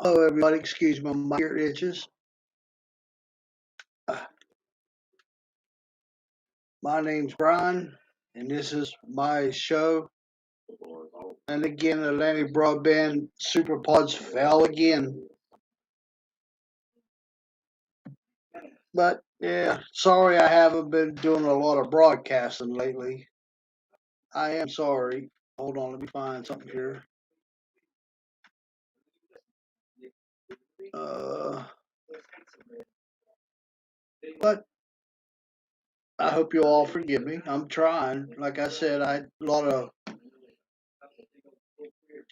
Hello, everybody. Excuse me, my ear itches. Uh, My name's Brian, and this is my show. And again, Atlantic Broadband Superpods fell again. But yeah, sorry I haven't been doing a lot of broadcasting lately. I am sorry. Hold on, let me find something here. Uh, but I hope you all forgive me. I'm trying. Like I said, I a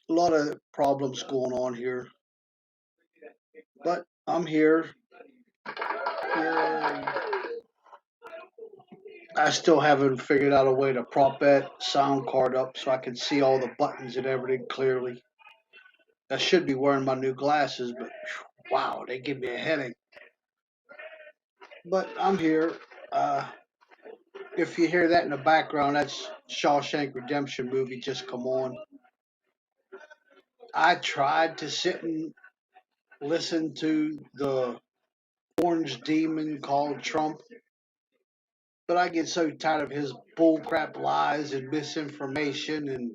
lot of problems going on here. But I'm here. Yay. I still haven't figured out a way to prop that sound card up so I can see all the buttons and everything clearly. I should be wearing my new glasses, but wow, they give me a headache. But I'm here. Uh, if you hear that in the background, that's Shawshank Redemption movie just come on. I tried to sit and listen to the orange demon called Trump, but I get so tired of his bullcrap lies and misinformation and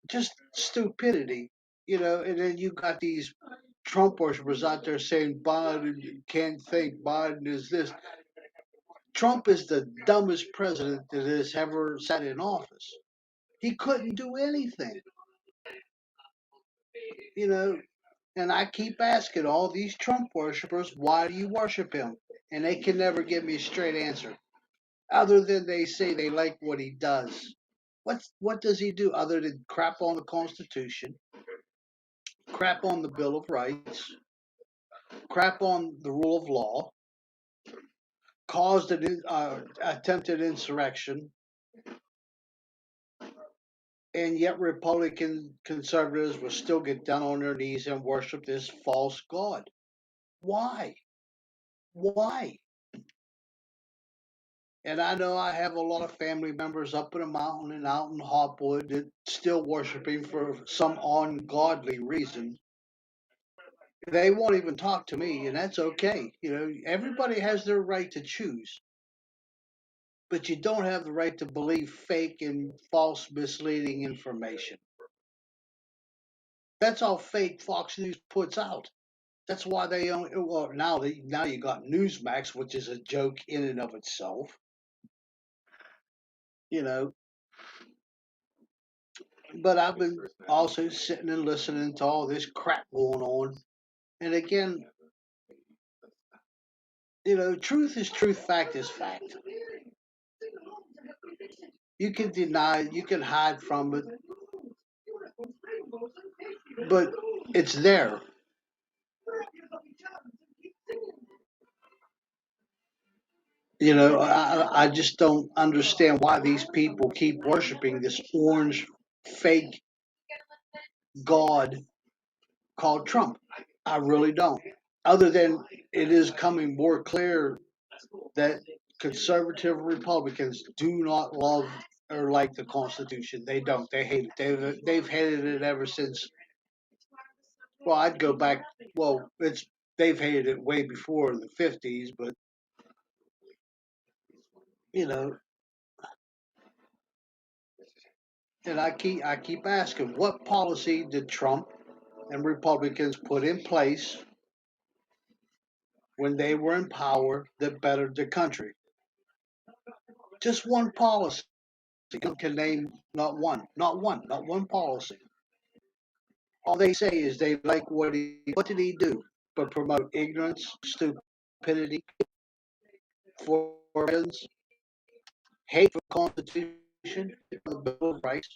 just stupidity, and then you got these Trump worshippers out there saying Biden can't think, Biden is this. Trump is the dumbest president that has ever sat in office. He couldn't do anything, you know. And I keep asking all these Trump worshippers, why do you worship him? And they can never give me a straight answer, other than they say they like what he does. What does he do other than crap on the Constitution, crap on the Bill of Rights, crap on the rule of law, caused an attempted insurrection, and yet Republican conservatives will still get down on their knees and worship this false god. Why? Why? And I know I have a lot of family members up in the mountain and out in Hopwood that still worshiping for some ungodly reason. They won't even talk to me, and that's okay. Everybody has their right to choose, but you don't have the right to believe fake and false, misleading information. That's all fake Fox News puts out. That's why they only well now you got Newsmax, which is a joke in and of itself. You know, but I've been also sitting and listening to all this crap going on. And again, truth is truth, fact is fact. You can deny, you can hide from it, but it's there. I just don't understand why these people keep worshiping this orange fake god called Trump. I really don't. Other than it is coming more clear that conservative Republicans do not love or like the Constitution. They don't. They hate it. They've hated it ever since. Well, I'd go back. Well, it's they've hated it way before the '50s, but you know, and I keep asking, what policy did Trump and Republicans put in place when they were in power that bettered the country? Just one policy. Can name not one policy. All they say is they like what did he do? But promote ignorance, stupidity, forbids, hate for the Constitution, the Bill of Rights.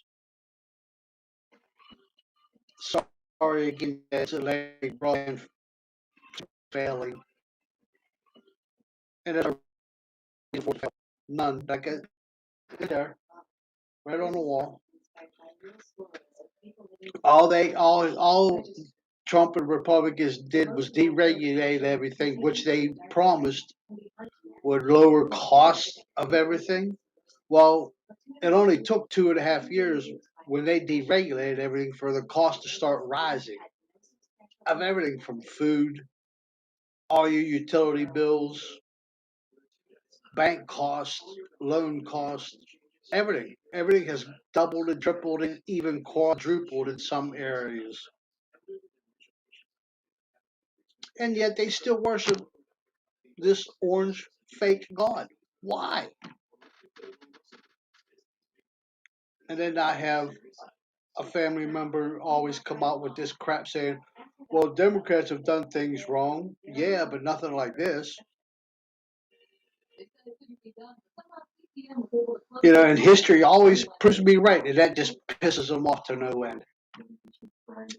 Sorry again, that's a late broadband failing. And it's none. Like it there, right on the wall. All Trump and Republicans did was deregulate everything, which they promised would lower costs of everything. Well, it only took 2.5 years when they deregulated everything for the cost to start rising. of everything from food, all your utility bills, bank costs, loan costs, everything. Everything has doubled and tripled and even quadrupled in some areas. And yet they still worship this orange fake God. Why? And then I have a family member always come out with this crap saying, well, Democrats have done things wrong. Yeah, but nothing like this. And history always proves me right, and that just pisses them off to no end.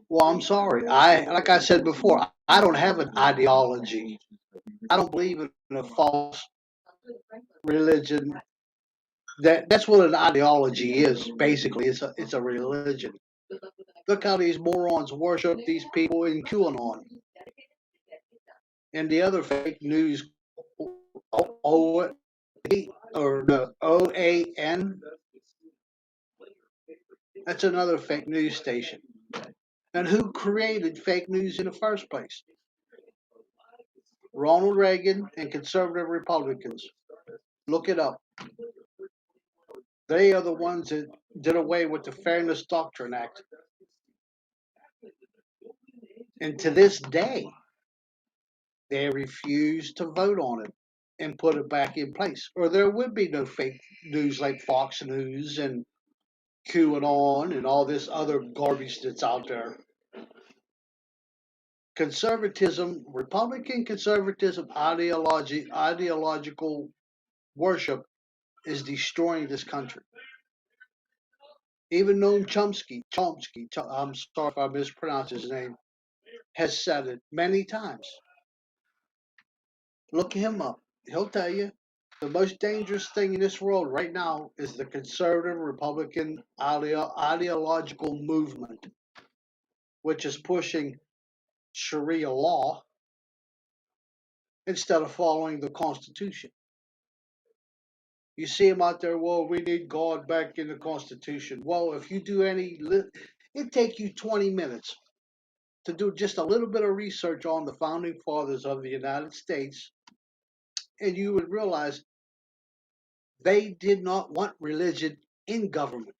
Well, I'm sorry. Like I said before, I don't have an ideology. I don't believe in a false religion. That's what an ideology is. Basically, it's a religion. Look how these morons worship these people in QAnon and the other fake news. O or the OAN. That's another fake news station. And who created fake news in the first place? Ronald Reagan and conservative Republicans. Look it up. They are the ones that did away with the Fairness Doctrine Act. And to this day, they refuse to vote on it and put it back in place. Or there would be no fake news like Fox News and QAnon and all this other garbage that's out there. Conservatism, Republican conservatism, ideological worship is destroying this country. Even Noam Chomsky, I'm sorry if I mispronounced his name, has said it many times. Look him up. He'll tell you the most dangerous thing in this world right now is the conservative Republican ideological movement, which is pushing Sharia law instead of following the Constitution. You see them out there, well, we need God back in the Constitution. Well, if you do it take you 20 minutes to do just a little bit of research on the founding fathers of the United States, and you would realize they did not want religion in government.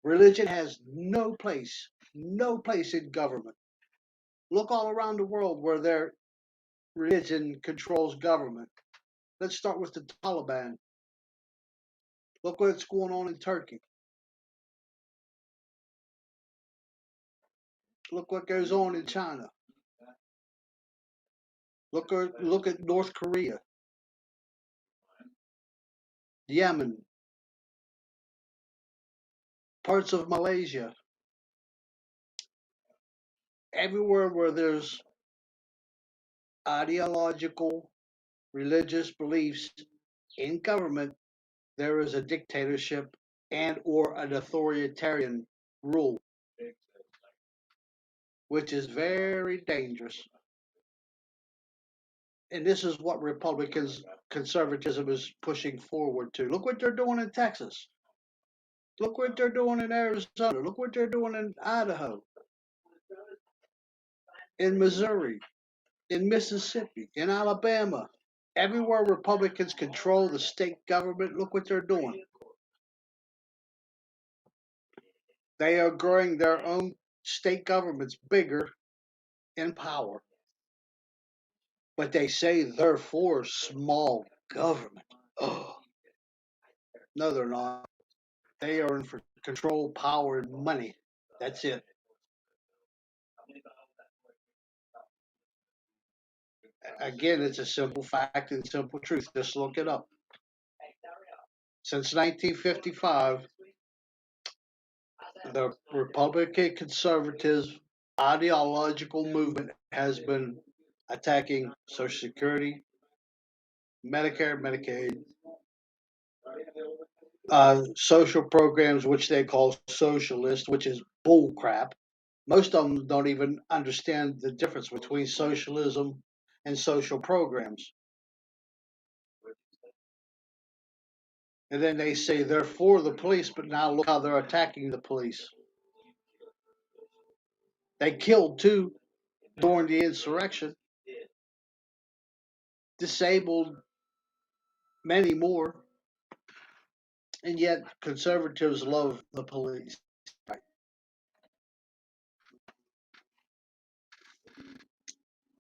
Religion has no place in government. Look all around the world where their religion controls government. Let's start with the Taliban. Look what's going on in Turkey. Look what goes on in China. Look at North Korea, Yemen, parts of Malaysia. Everywhere where there's ideological, religious beliefs in government, there is a dictatorship and or an authoritarian rule, which is very dangerous. And this is what Republicans, conservatism is pushing forward to. Look what they're doing in Texas. Look what they're doing in Arizona. Look what they're doing in Idaho, in Missouri, in Mississippi, in Alabama. Everywhere Republicans control the state government, look what they're doing. They are growing their own state governments bigger in power. But they say they're for small government. Oh, no, they're not. They are in for control, power, and money. That's it. Again, it's a simple fact and simple truth. Just look it up. Since 1955, the Republican conservative ideological movement has been attacking Social Security, Medicare, Medicaid, social programs, which they call socialist, which is bull crap. Most of them don't even understand the difference between socialism and social programs. And then they say they're for the police, but now look how they're attacking the police. They killed two during the insurrection, disabled many more, and yet conservatives love the police.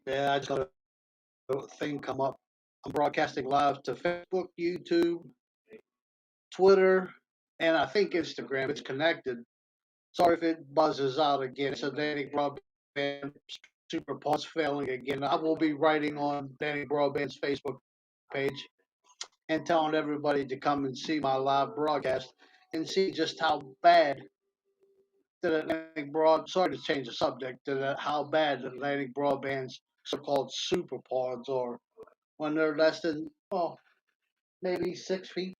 Yeah, I just got a thing come up. I'm broadcasting live to Facebook, YouTube, Twitter, and I think Instagram. It's connected. Sorry if it buzzes out again. It's a Danny Broadband Super Pause failing again. I will be writing on Danny Broadband's Facebook page and telling everybody to come and see my live broadcast and see just how bad that Atlantic Broad. Sorry to change the subject. How bad Atlantic Broadband's so-called super pods are when they're less than maybe 6 feet.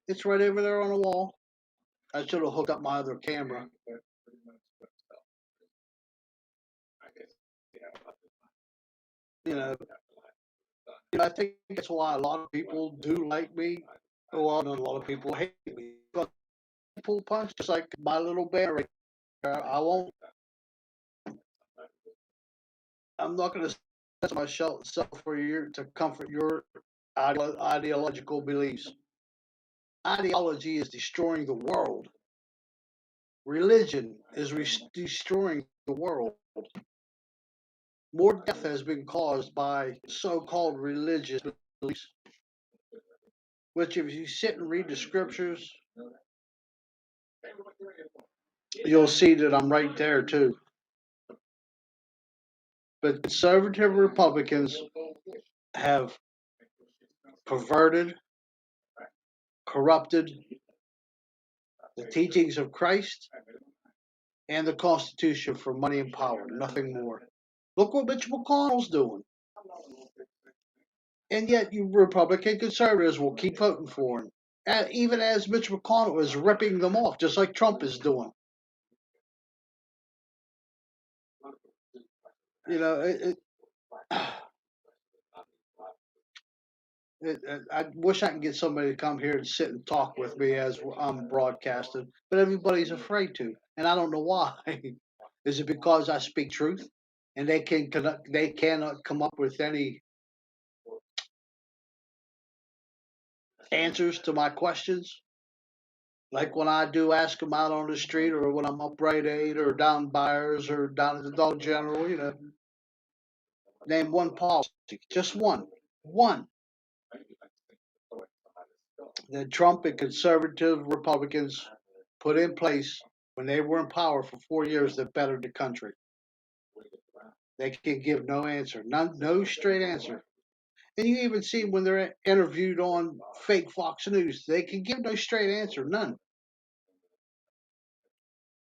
It's right over there on the wall. I should have hooked up my other camera. You know, I think that's why a lot of people do like me. Well, a lot of people hate me. But pull punch, just like my little bear right there. I'm not going to set myself for you to comfort your ideological beliefs. Ideology is destroying the world. Religion is destroying the world. More death has been caused by so-called religious beliefs, which if you sit and read the scriptures, you'll see that I'm right there too. But conservative Republicans have perverted, corrupted the teachings of Christ and the Constitution for money and power, nothing more. Look what Mitch McConnell's doing. And yet, you Republican conservatives will keep voting for him, even as Mitch McConnell is ripping them off, just like Trump is doing. You know, I wish I could get somebody to come here and sit and talk with me as I'm broadcasting, but everybody's afraid to, and I don't know why. Is it because I speak truth, and they cannot come up with any answers to my questions? Like when I do ask them out on the street, or when I'm up Rite Aid, or down Byers, or down at the Dollar General, name one policy, just one that Trump and conservative Republicans put in place when they were in power for 4 years that bettered the country. They can give no answer, no straight answer. And you even see when they're interviewed on fake Fox News, they can give no straight answer, none.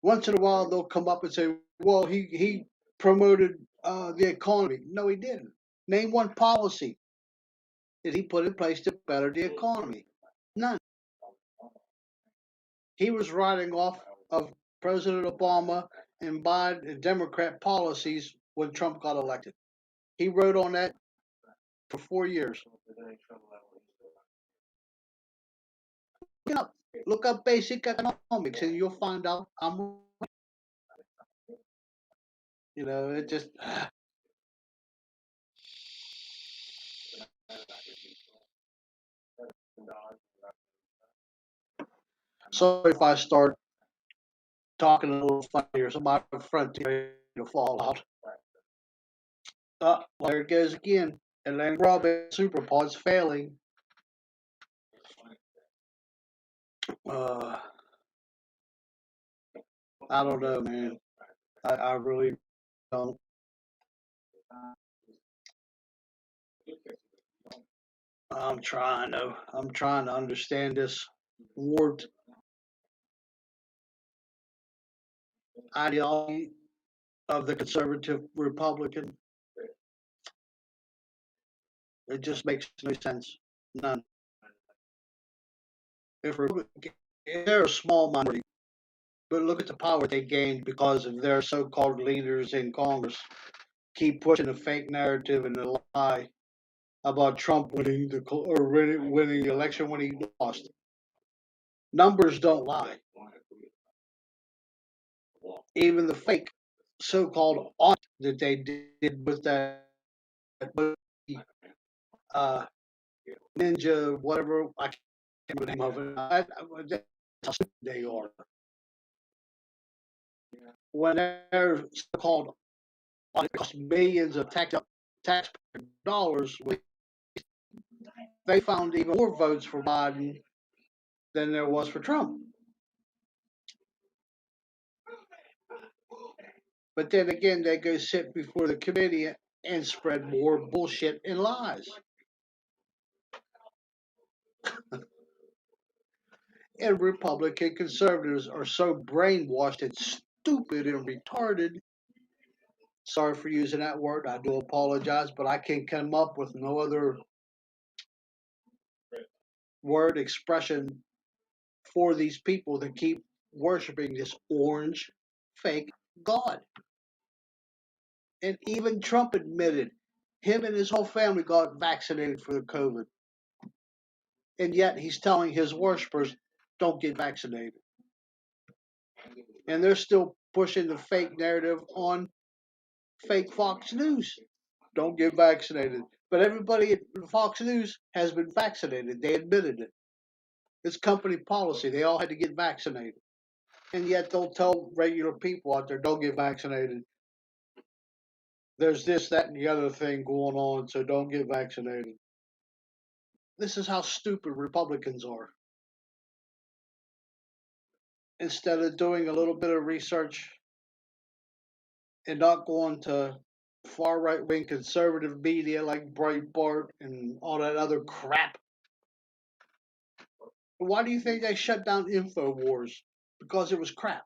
Once in a while, they'll come up and say, "Well, he promoted the economy." No, he didn't. Name one policy that he put in place to better the economy. None. He was riding off of President Obama and Biden Democrat policies when Trump got elected. He wrote on that for 4 years. Look up basic economics and you'll find out I'm right. It just sorry if I start talking a little funny or my front teeth to fall out. There it goes again. Atlantic Broadband Super Pod's failing. I don't know, man. I really don't. I'm trying to. I'm trying to understand this warped ideology of the conservative Republican. It just makes no sense. None. If they're a small minority, but look at the power they gained because of their so-called leaders in Congress keep pushing the fake narrative and the lie about Trump winning the election when he lost. Numbers don't lie. Even the fake so-called audit that they did with that uh, ninja, whatever, I can't remember the name of it. That's how stupid they are. When their so-called audit costs millions of taxpayer dollars, they found even more votes for Biden than there was for Trump. But then again, they go sit before the committee and spread more bullshit and lies. And Republican conservatives are so brainwashed and stupid and retarded. Sorry for using that word. I do apologize, but I can't come up with no other word expression for these people that keep worshiping this orange fake God. And even Trump admitted him and his whole family got vaccinated for the COVID. And yet he's telling his worshipers, don't get vaccinated. And they're still pushing the fake narrative on fake Fox News. Don't get vaccinated. But everybody at Fox News has been vaccinated. They admitted it. It's company policy. They all had to get vaccinated. And yet they'll tell regular people out there, don't get vaccinated. There's this, that, and the other thing going on, so don't get vaccinated. This is how stupid Republicans are. Instead of doing a little bit of research and not going to far right wing conservative media like Breitbart and all that other crap. Why do you think they shut down InfoWars? Because it was crap.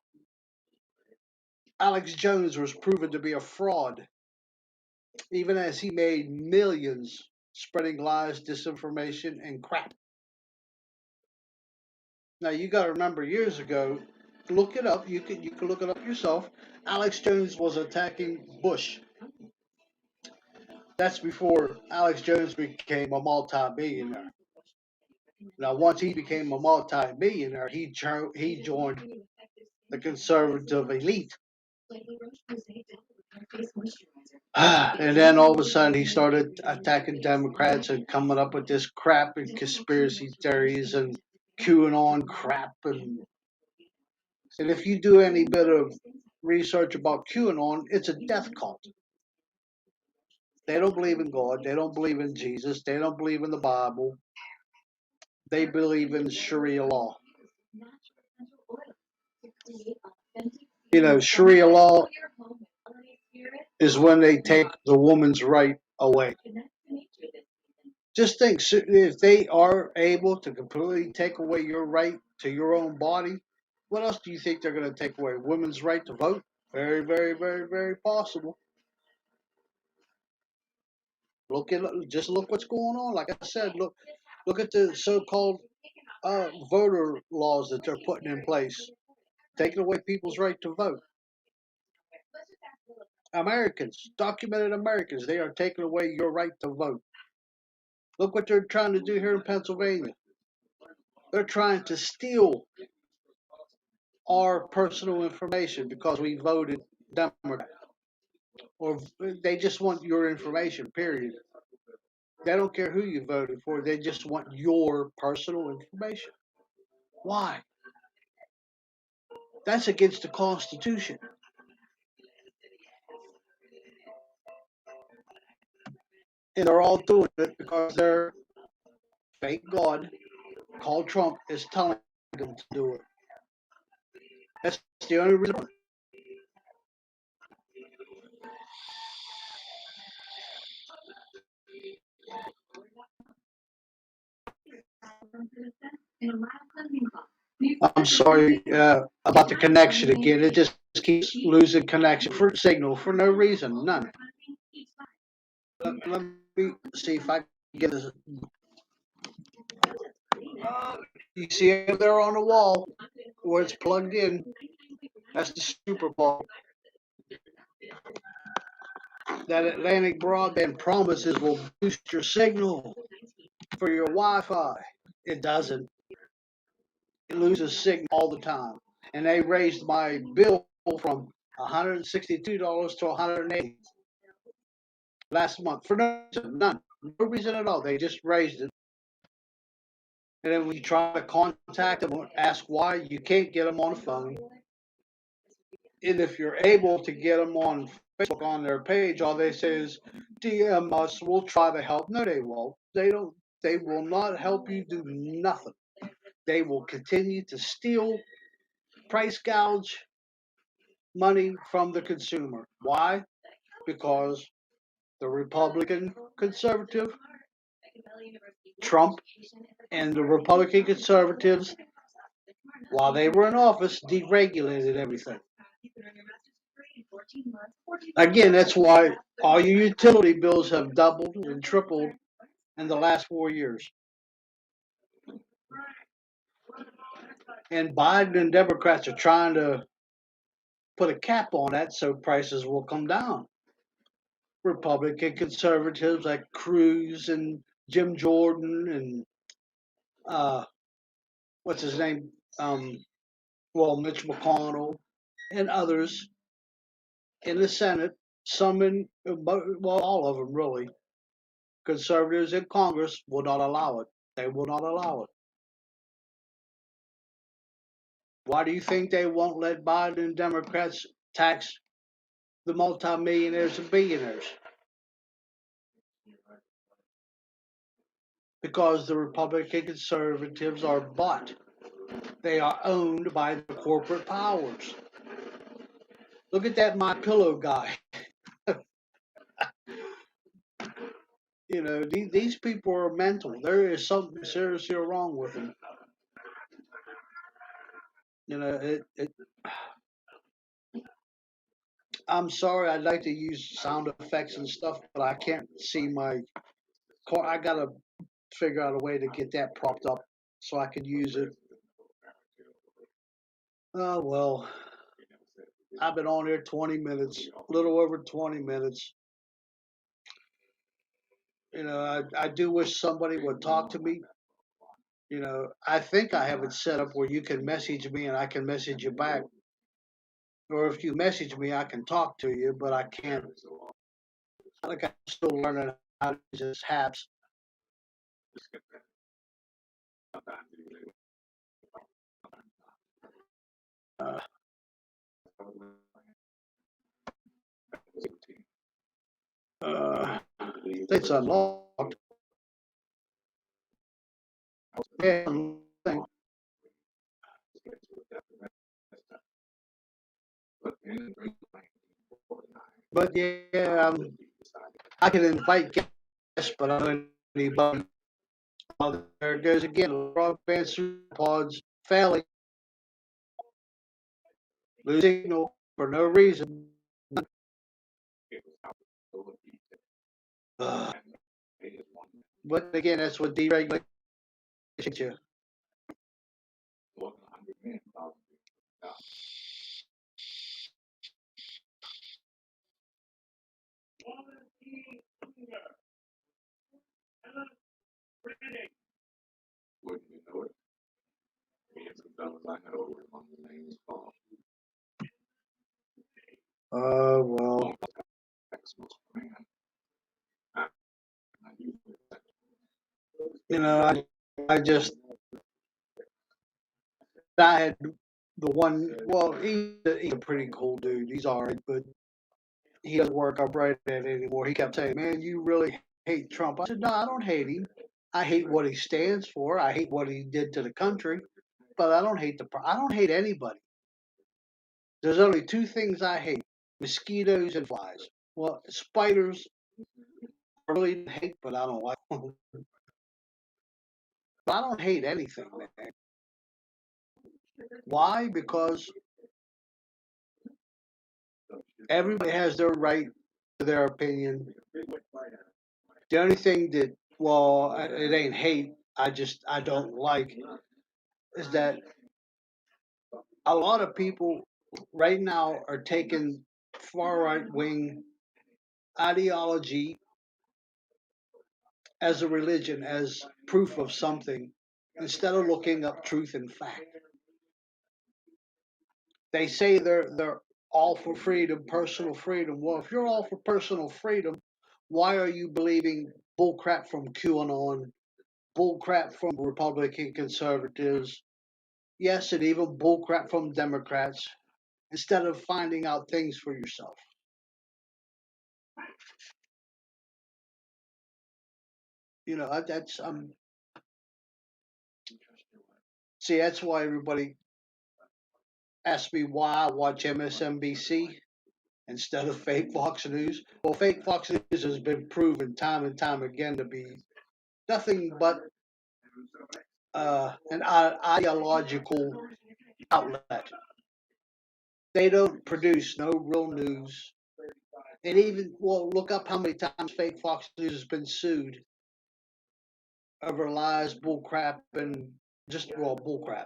Alex Jones was proven to be a fraud, even as he made millions spreading lies, disinformation, and crap. Now you got to remember, years ago, look it up. You can look it up yourself. Alex Jones was attacking Bush. That's before Alex Jones became a multi-billionaire. Now, once he became a multi-millionaire, he joined the conservative elite. And then all of a sudden, he started attacking Democrats and coming up with this crap and conspiracy theories and QAnon crap. And if you do any bit of research about QAnon, it's a death cult. They don't believe in God. They don't believe in Jesus. They don't believe in the Bible. They believe in Sharia law. You know, Sharia law is when they take the woman's right away. Just think, if they are able to completely take away your right to your own body, what else do you think they're going to take away? Women's right to vote? Very, very, very, very possible. Just look what's going on. Like I said, look at the so-called voter laws that they're putting in place, taking away people's right to vote. Americans, documented Americans, they are taking away your right to vote. Look what they're trying to do here in Pennsylvania. They're trying to steal our personal information because we voted Democrat. Or they just want your information, period. They don't care who you voted for, they just want your personal information. Why? That's against the Constitution. And they're all doing it because their fake God called Trump is telling them to do it. That's the only reason. I'm sorry about the connection again. It just keeps losing connection for signal for no reason, none. Let me see if I can get this. You see it there on the wall where it's plugged in. That's the super plug. That Atlantic Broadband promises will boost your signal for your Wi-Fi. It doesn't. It loses signal all the time. And they raised my bill from $162 to $180 last month for no reason, none, no reason at all. They just raised it. And then when you try to contact them or ask why, you can't get them on the phone. And if you're able to get them on Facebook on their page, all they say is, DM us, we'll try to help. No, they won't. They don't. They will not help you do nothing. They will continue to steal, price gouge money from the consumer. Why? Because the Republican conservative, Trump, and the Republican conservatives, while they were in office, deregulated everything. Again, that's why all your utility bills have doubled and tripled in the last 4 years. And Biden and Democrats are trying to put a cap on that so prices will come down. Republican conservatives like Cruz and Jim Jordan and what's his name? Mitch McConnell and others in the Senate, some in, well, all of them really, conservatives in Congress will not allow it. They will not allow it. Why do you think they won't let Biden and Democrats tax the multimillionaires and billionaires? Because the Republican conservatives are bought. They are owned by the corporate powers. Look at that My Pillow guy. You know, these people are mental. There is something seriously wrong with them. You know, I'm sorry. I'd like to use sound effects and stuff, but I can't see my car. I gotta figure out a way to get that propped up so I could use it. Oh well, I've been on here 20 minutes, a little over 20 minutes. You know, I do wish somebody would talk to me. You know, I think I have it set up where you can message me and I can message you back. Or if you message me, I can talk to you, but I can't. Like I'm still learning how to use this apps. Uh, it's unlocked. Yeah, but yeah, I can invite guests, but I don't need anybody. Oh, there it goes again. Broadband pods failing, losing signal for no reason. Uh, but again, that's what deregulation you. Well, you know, I just I had the one. Well, he's a pretty cool dude. He's alright, but he doesn't work upright at it anymore. He kept saying, "Man, you really hate Trump." I said, "No, I don't hate him. I hate what he stands for. I hate what he did to the country, but I don't hate I don't hate anybody. There's only two things I hate: mosquitoes and flies. Well, spiders I really hate, but I don't like them. But I don't hate anything, man. Why? Because everybody has their right to their opinion. The only thing that, well, it ain't hate. I don't like is that a lot of people right now are taking far right wing ideology as a religion, as proof of something, instead of looking up truth and fact. They say they're all for freedom, personal freedom. Well, if you're all for personal freedom, why are you believing bullcrap from QAnon, bullcrap from Republican conservatives, yes, and even bullcrap from Democrats, instead of finding out things for yourself? You know, that's see, that's why everybody asks me why I watch MSNBC instead of fake Fox News. Well, fake Fox News has been proven time and time again to be nothing but an ideological outlet. They don't produce no real news. And even, well, look up how many times fake Fox News has been sued over lies, bullcrap, and just raw bullcrap.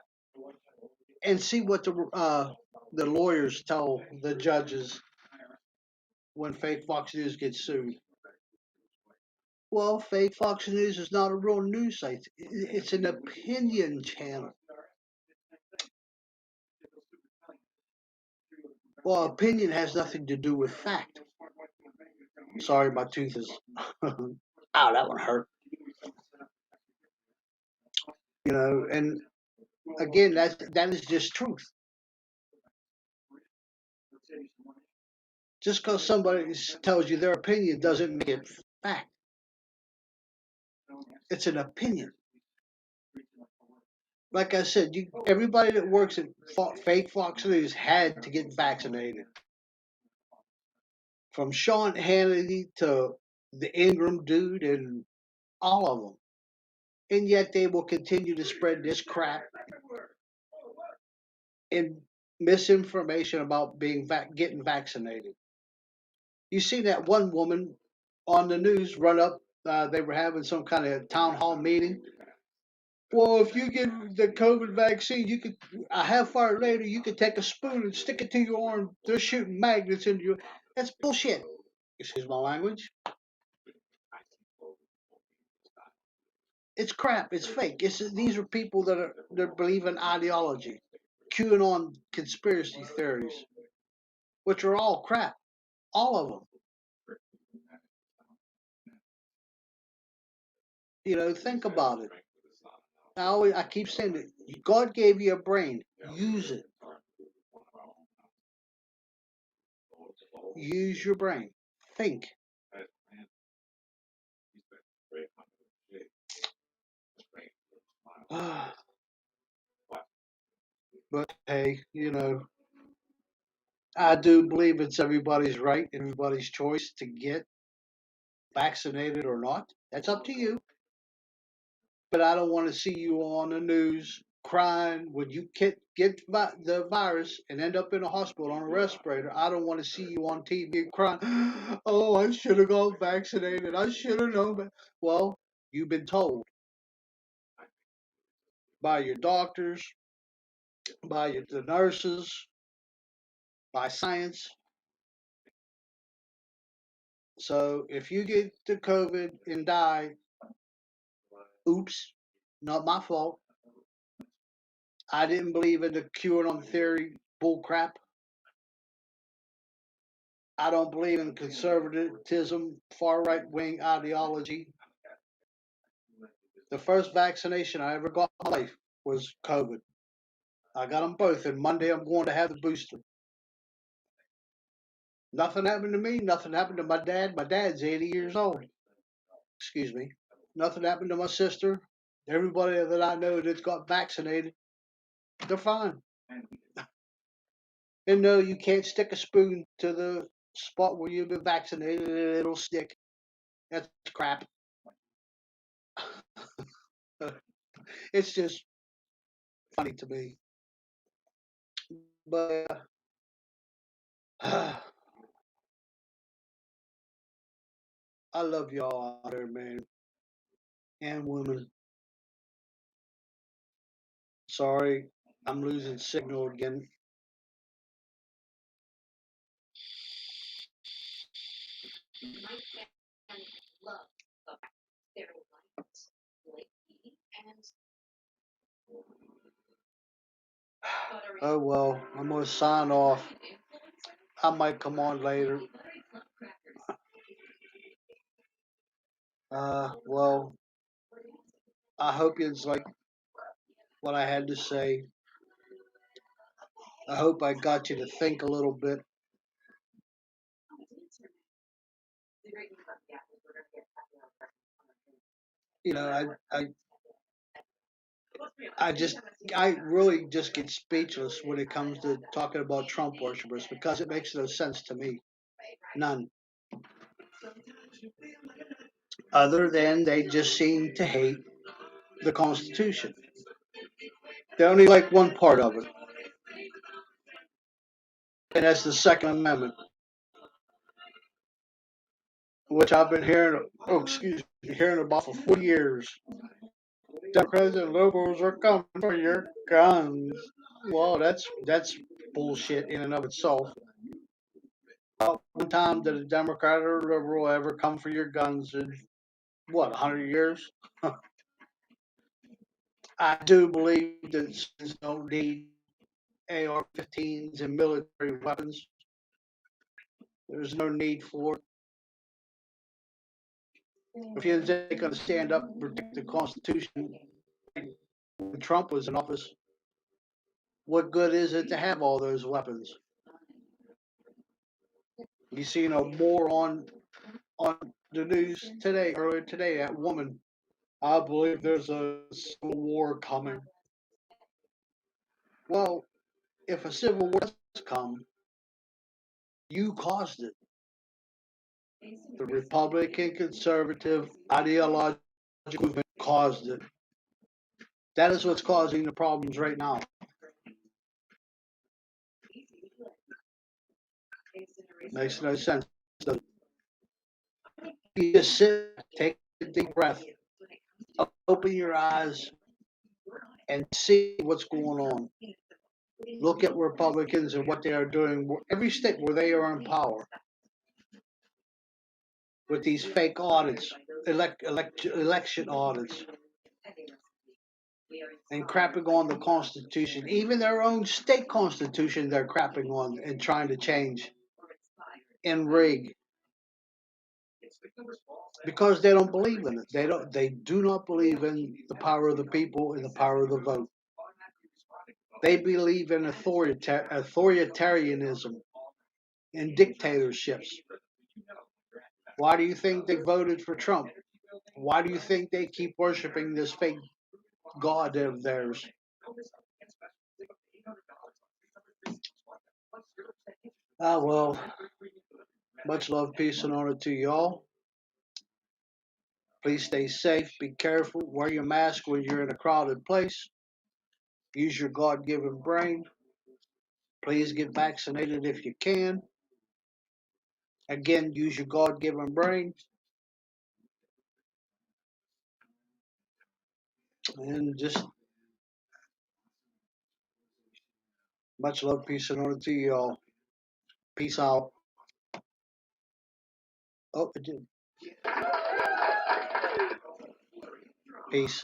And see what the lawyers tell the judges when fake Fox News gets sued. Well, fake Fox News is not a real news site. It's an opinion channel. Well, opinion has nothing to do with fact. Sorry, my tooth is. Ow, that one hurt. You know, and again, that is just truth. Just because somebody tells you their opinion doesn't make it fact. It's an opinion. Like I said, everybody that works at fake Fox News had to get vaccinated. From Sean Hannity to the Ingram dude and all of them. And yet they will continue to spread this crap and misinformation about getting vaccinated. You see that one woman on the news run up. They were having some kind of town hall meeting. Well, if you get the COVID vaccine, you could a half hour later you could take a spoon and stick it to your arm. They're shooting magnets into you. That's bullshit. Excuse my language. It's crap. It's fake. These are people that believe in ideology, QAnon conspiracy theories, which are all crap. All of them. You know, think about it. I keep saying that God gave you a brain. Use it. Use your brain. Think. But hey, you know, I do believe it's everybody's right, everybody's choice to get vaccinated or not. That's up to you. But I don't want to see you on the news crying when you get the virus and end up in a hospital on a respirator. I don't want to see you on TV crying, oh, I should have got vaccinated. I should have known. Well, you've been told by your doctors, the nurses, by science. So if you get the COVID and die, oops, not my fault. I didn't believe in the QAnon theory bull crap. I don't believe in conservatism, far right wing ideology. The first vaccination I ever got in my life was COVID. I got them both, and Monday I'm going to have the booster. Nothing happened to me. Nothing happened to my dad. My dad's 80 years old. Excuse me. Nothing happened to my sister. Everybody that I know that's got vaccinated, they're fine. And no, you can't stick a spoon to the spot where you've been vaccinated and it'll stick. That's crap. It's just funny to me. But I love y'all out there, man, and women. Sorry, I'm losing signal again. Oh well, I'm gonna sign off. I might come on later. Well, I hope it's like what I had to say. I hope I got you to think a little bit. You know, I just, I really just get speechless when it comes to talking about Trump worshippers because it makes no sense to me. None. Other than they just seem to hate the Constitution. They only like one part of it, and that's the Second Amendment, which I've been hearing, oh, excuse me, hearing about for 40 years. Democrats and liberals are coming for your guns. Well, that's bullshit in and of itself. One time did a Democrat or a liberal ever come for your guns in what, 100 years? I do believe that citizens don't need AR-15s and military weapons. There's no need for it. If you're going to stand up and protect the Constitution, when Trump was in office, what good is it to have all those weapons? You see, more on the news today, earlier today, that woman. I believe there's a civil war coming. Well, if a civil war does come, you caused it. The Republican conservative ideological movement caused it. That is what's causing the problems right now. Makes no sense. You just sit, take a deep breath, open your eyes, and see what's going on. Look at Republicans and what they are doing. Every state where they are in power with these fake audits, election audits, and crapping on the Constitution. Even their own state constitution, they're crapping on and trying to change and rig because they don't believe in it. They don't. They do not believe in the power of the people and the power of the vote. They believe in authoritarianism and dictatorships. Why do you think they voted for Trump? Why do you think they keep worshiping this fake god of theirs? Ah, well, much love, peace, and honor to y'all. Please stay safe, be careful, wear your mask when you're in a crowded place, use your God given brain. Please get vaccinated if you can. Again, use your God given brain. And just much love, peace, and honor to y'all. Peace out. Oh, it did. Peace.